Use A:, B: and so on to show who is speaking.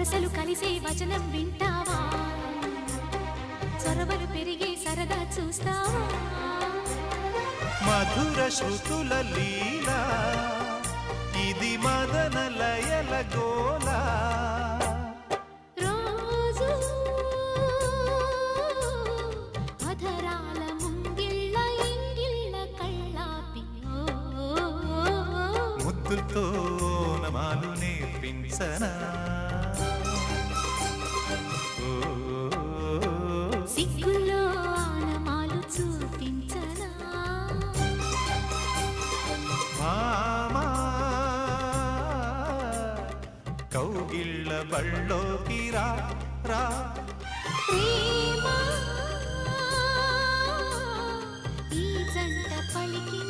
A: వరసలు కలిసే వచనం వింటావా చొరవలు పెరిగే సరదా చూస్తావా
B: మధుర శృతుల లీలా ఇది మదన లయల గోలా
A: రోజు అధరాల ముంగిళ్ళ ఇంగిళ్ళ కళ్ళాపి
B: ముద్దులతో నమాలు నేర్పించనా
A: సిగ్గుల్లో ఆనమాలు చూపించనా
B: మామా కౌగిళ్ళ బళ్ళోకి రా రా
A: ప్రేమ ఈ జంట పలికి